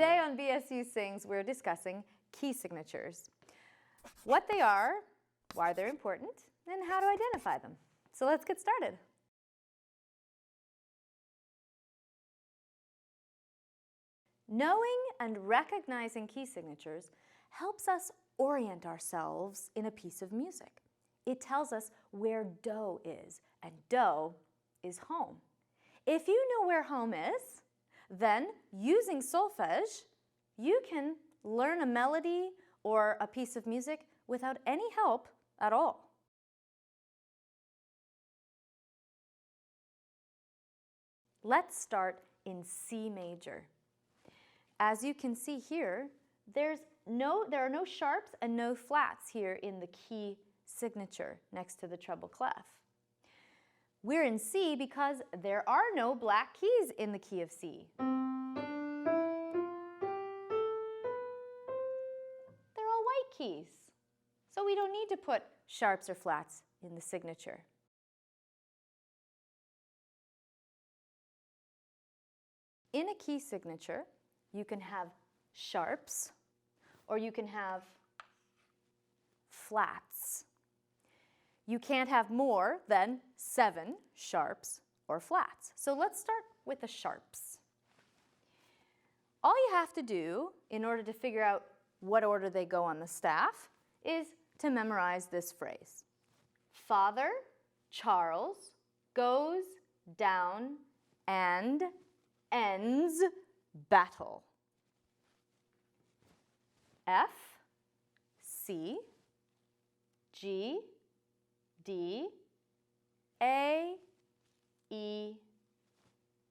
Today on BSU Sings, we're discussing key signatures. What they are, why they're important, and how to identify them. So let's get started. Knowing and recognizing key signatures helps us orient ourselves in a piece of music. It tells us where do is, and do is home. If you know where home is, then using solfege, you can learn a melody or a piece of music without any help at all. Let's start in C major. As you can see here, there are no sharps and no flats here in the key signature next to the treble clef. We're in C because there are no black keys in the key of C. They're all white keys, so we don't need to put sharps or flats in the signature. In a key signature, you can have sharps or you can have flats. You can't have more than 7 sharps or flats. So let's start with the sharps. All you have to do in order to figure out what order they go on the staff is to memorize this phrase. Father Charles goes down and ends battle. F, C, G, D, A, E,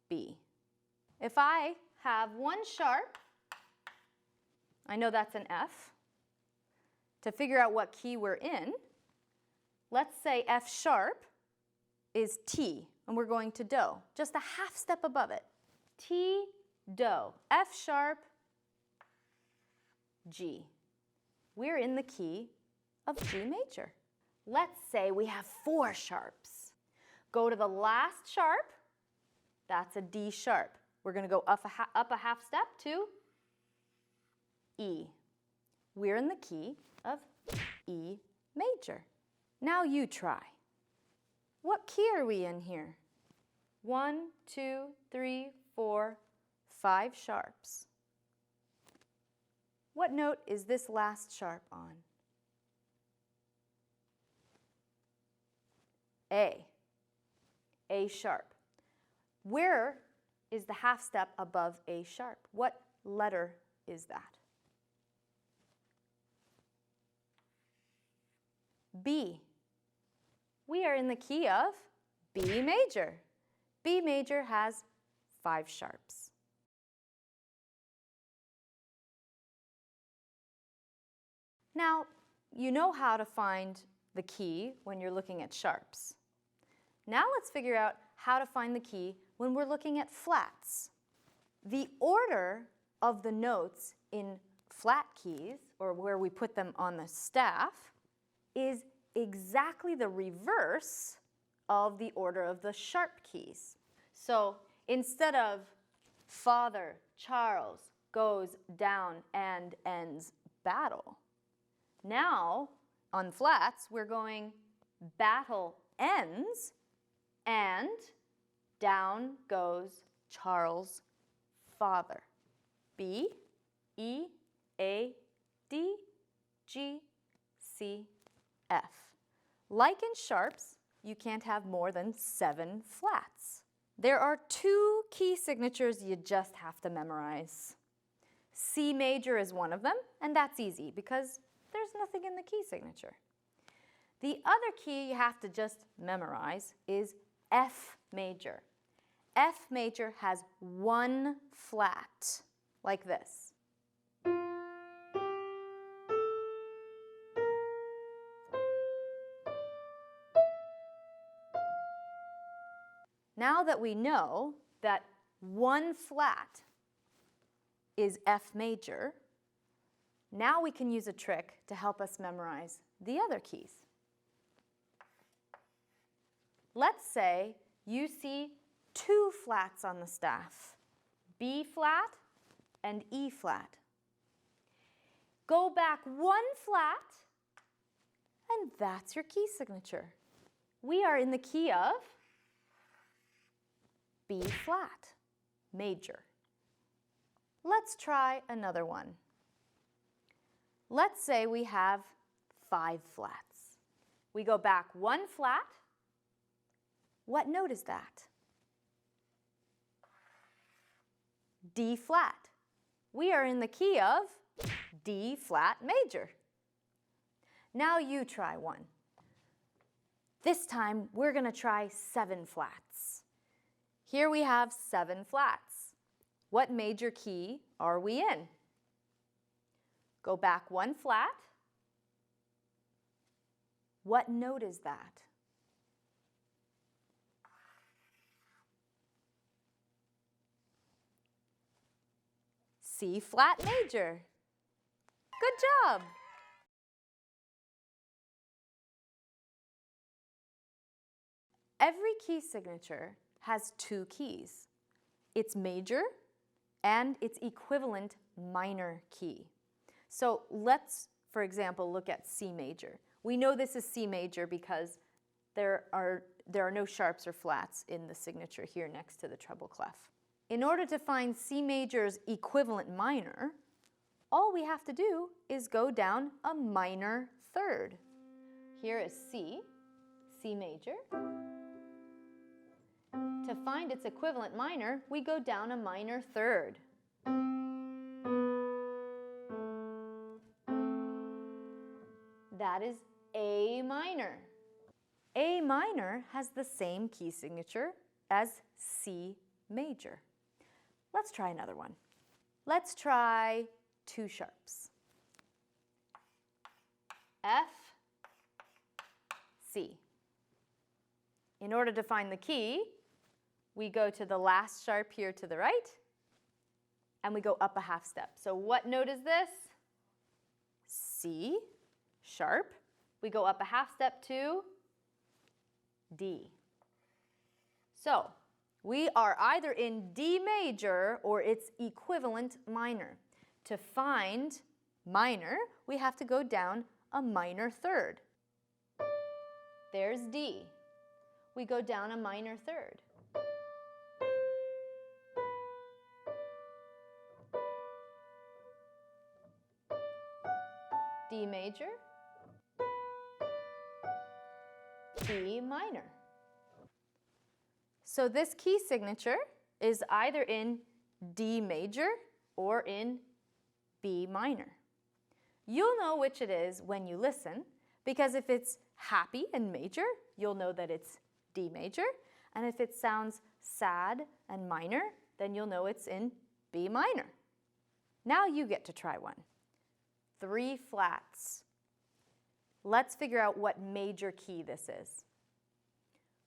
B. If I have one sharp, I know that's an F. To figure out what key we're in, let's say F sharp is T, and we're going to do, just a half step above it. T, do, F sharp, G. We're in the key of G major. Let's say we have 4 sharps. Go to the last sharp, that's a D sharp. We're going to go up a half step to E. We're in the key of E major. Now you try. What key are we in here? 1, 2, 3, 4, 5 sharps. What note is this last sharp on? A. A sharp. Where is the half step above A sharp? What letter is that? B. We are in the key of B major. B major has 5 sharps. Now, you know how to find the key when you're looking at sharps. Now let's figure out how to find the key when we're looking at flats. The order of the notes in flat keys, or where we put them on the staff, is exactly the reverse of the order of the sharp keys. So instead of Father Charles goes down and ends battle, now on flats we're going battle ends and down goes Charles' father. B, E, A, D, G, C, F. Like in sharps, you can't have more than 7 flats. There are 2 key signatures you just have to memorize. C major is one of them, and that's easy because there's nothing in the key signature. The other key you have to just memorize is F major. F major has 1 flat, like this. Now that we know that 1 flat is F major, now we can use a trick to help us memorize the other keys. Let's say you see 2 flats on the staff, B flat and E flat. Go back one flat, and that's your key signature. We are in the key of B flat, major. Let's try another one. Let's say we have 5 flats. We go back one flat. What note is that? D flat. We are in the key of D flat major. Now you try one. This time we're going to try 7 flats. Here we have 7 flats. What major key are we in? Go back one flat. What note is that? C flat major. Good job. Every key signature has 2 keys, its major and its equivalent minor key. So let's, for example, look at C major. We know this is C major because there are no sharps or flats in the signature here next to the treble clef. In order to find C major's equivalent minor, all we have to do is go down a minor third. Here is C, C major. To find its equivalent minor, we go down a minor third. That is A minor. A minor has the same key signature as C major. Let's try another one. Let's try 2 sharps. F, C. In order to find the key, we go to the last sharp here to the right, and we go up a half step. So what note is this? C, sharp. We go up a half step to D. So we are either in D major or its equivalent minor. To find minor, we have to go down a minor third. There's D. We go down a minor third. D major, B minor. So this key signature is either in D major or in B minor. You'll know which it is when you listen, because if it's happy and major, you'll know that it's D major, and if it sounds sad and minor, then you'll know it's in B minor. Now you get to try one. 3 flats. Let's figure out what major key this is.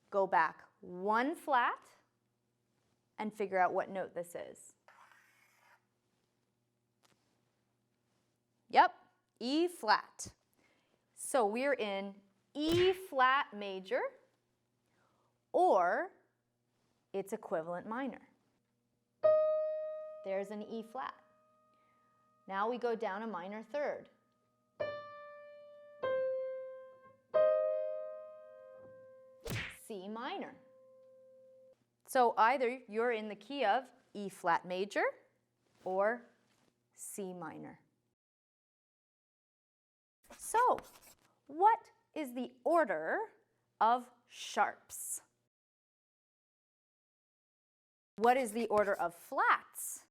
Go back one flat and figure out what note this is. Yep, E flat. So we're in E flat major or its equivalent minor. There's an E flat. Now we go down a minor third. C minor. So either you're in the key of E flat major or C minor. So, what is the order of sharps? What is the order of flats?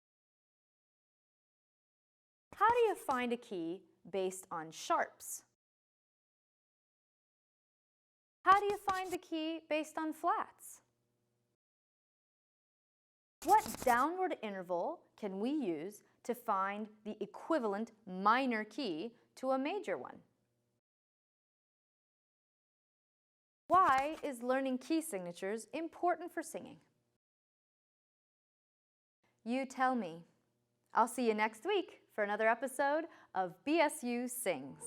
How do you find a key based on sharps? How do you find the key based on flats? What downward interval can we use to find the equivalent minor key to a major one? Why is learning key signatures important for singing? You tell me. I'll see you next week for another episode of BSU Sings.